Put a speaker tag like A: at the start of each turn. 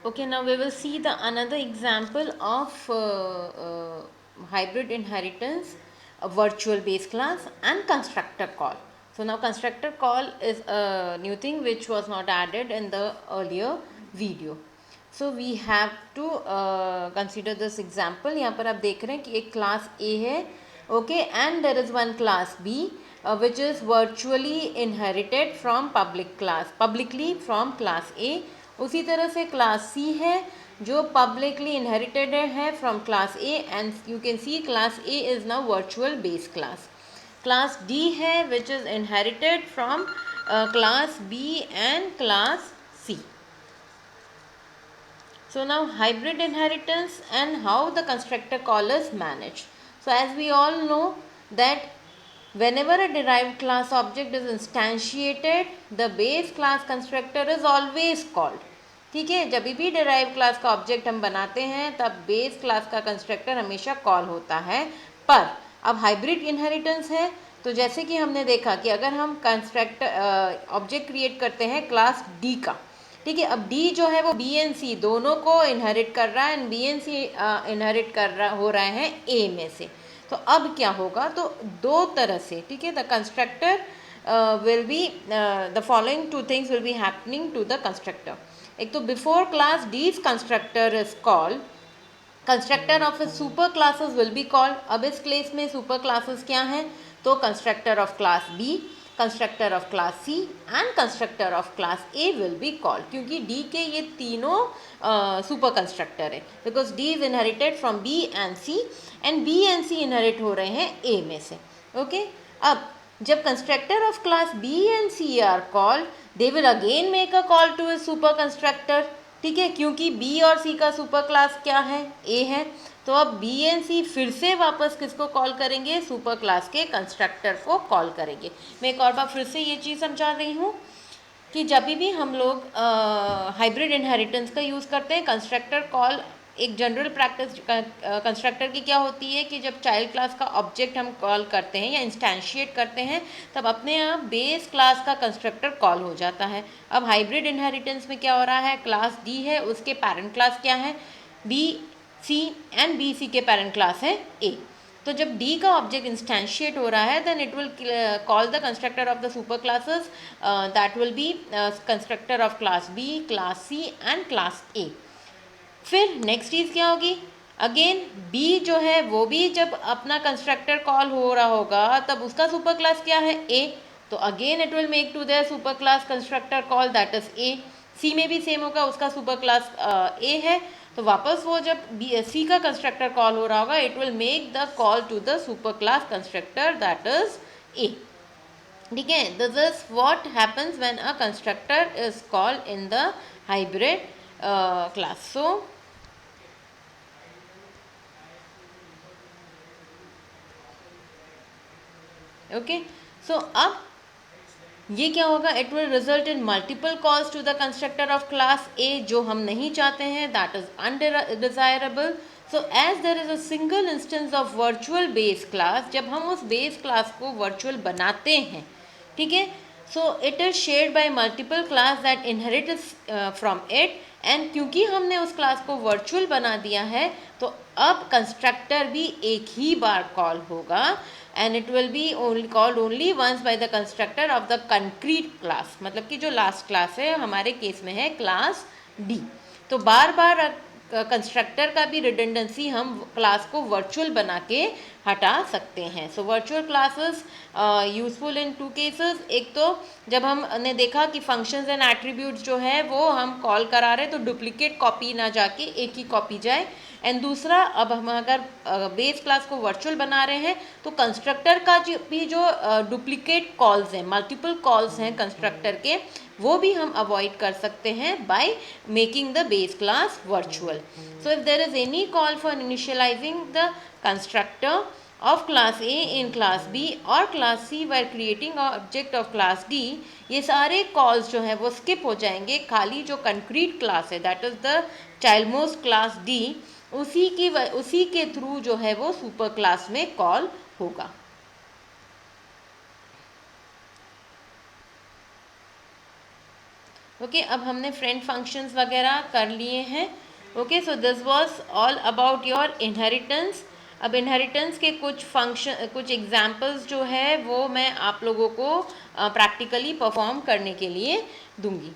A: Okay, now we will see the another example of hybrid inheritance, a virtual base class and constructor call. So now constructor call is a new thing which was not added in the earlier video. So we have to consider this example. यहाँ पर आप देख रहे हैं कि एक class A है, okay, and there is one class B which is virtually inherited from publicly from class A. उसी तरह से क्लास सी है जो पब्लिकली इनहेरिटेड है from class A, and you can see class A is now virtual base class. Class D है which is inherited from class B and class C. So now hybrid inheritance and how the constructor call is managed. So as we all know that whenever a derived class object is instantiated, the base class constructor is always called. ठीक है, जब भी derive class का object हम बनाते हैं तब base class का कंस्ट्रक्टर हमेशा कॉल होता है. पर अब हाइब्रिड इनहेरिटेंस है तो जैसे कि हमने देखा कि अगर हम कंस्ट्रक्टर ऑब्जेक्ट क्रिएट करते हैं क्लास डी का, ठीक है, अब डी जो है वो बी एंड सी दोनों को इनहेरिट कर रहा है and B and C inherit कर रहा हो रहे हैं ए में से. तो अब क्या होगा, तो दो तरह से, ठीक है, the constructor will be the following two things will be happening to the constructor. एक तो before class D's constructor is called, constructor of super classes will be called. अब इस केस में सुपर क्लासेस क्या हैं, तो constructor of class B, constructor of class C and constructor of class A will be called, क्योंकि D के ये तीनों सुपर कंस्ट्रक्टर है because D is inherited from B and C and B and C inherit हो रहे हैं A में से. ओके, अब जब constructor of class B and C are called, they will again make a call to a super constructor. ठीक है, क्योंकि बी और सी का सुपर क्लास क्या है, ए है. तो अब बी एंड सी फिर से वापस किसको कॉल करेंगे, सुपर क्लास के कंस्ट्रक्टर को कॉल करेंगे. मैं एक और बार फिर से ये चीज़ समझा रही हूँ कि जब भी हम लोग हाइब्रिड इनहेरिटेंस का यूज़ करते हैं, कंस्ट्रक्टर कॉल एक जनरल प्रैक्टिस कंस्ट्रक्टर की क्या होती है कि जब चाइल्ड क्लास का ऑब्जेक्ट हम कॉल करते हैं या इंस्टेंशिएट करते हैं तब अपने आप बेस क्लास का कंस्ट्रक्टर कॉल हो जाता है. अब हाइब्रिड इनहेरिटेंस में क्या हो रहा है, क्लास डी है, उसके पेरेंट क्लास क्या है, B C, and B C के पेरेंट क्लास है ए. तो जब डी का ऑब्जेक्ट इंस्टेंशिएट हो रहा है then it will call the constructor of the super classes, that will be constructor of class B, class C and class A. फिर next चीज़ क्या होगी, अगेन बी जो है वो भी जब अपना कंस्ट्रक्टर कॉल हो रहा होगा तब उसका सुपर क्लास क्या है, ए. तो again it will make to their super class constructor call that is A. C में भी सेम होगा, उसका सुपर क्लास ए है, तो वापस वो जब सी का कंस्ट्रक्टर कॉल हो रहा होगा it will make the call to the super class constructor that is A. ठीक है, this is what happens when a constructor is called in the hybrid class. So okay, so अब ये क्या होगा, it will result in multiple calls to the constructor of class A जो हम नहीं चाहते हैं, that is undesirable. So as there is a single instance of virtual base class, जब हम उस बेस क्लास को वर्चुअल बनाते हैं, ठीक है, so it is shared by multiple class that inherit from it. And क्योंकि हमने उस क्लास को वर्चुअल बना दिया है तो अब कंस्ट्रक्टर भी एक ही बार कॉल होगा and it will be only called only once by the constructor of the concrete class. मतलब कि जो लास्ट क्लास है हमारे केस में है क्लास डी. तो बार बार कंस्ट्रक्टर का भी रिडंडेंसी हम क्लास को वर्चुअल बना के हटा सकते हैं. So virtual classes useful in two cases. एक तो जब हमने देखा कि फंक्शंस एंड एट्रीब्यूट्स जो है वो हम कॉल करा रहे तो डुप्लीकेट कॉपी ना जाके एक ही कॉपी जाए. एंड दूसरा, अब हम अगर बेस क्लास को वर्चुअल बना रहे हैं तो कंस्ट्रक्टर का जो डुप्लीकेट कॉल्स हैं, मल्टीपल कॉल्स हैं कंस्ट्रक्टर के, वो भी हम अवॉइड कर सकते हैं by making the base class virtual. So if there is any call for initialising the constructor of class A in class B और class C while creating object of class D, ये सारे calls जो है वो skip हो जाएंगे. खाली जो concrete class है that is the childmost class D, उसी के थ्रू जो है वो सुपर क्लास में कॉल होगा. ओके अब हमने फ्रेंड फंक्शंस वगैरह कर लिए हैं. Okay so this was all about your inheritance. अब इनहेरिटेंस के कुछ एग्जाम्पल्स जो है वो मैं आप लोगों को प्रैक्टिकली परफॉर्म करने के लिए दूंगी.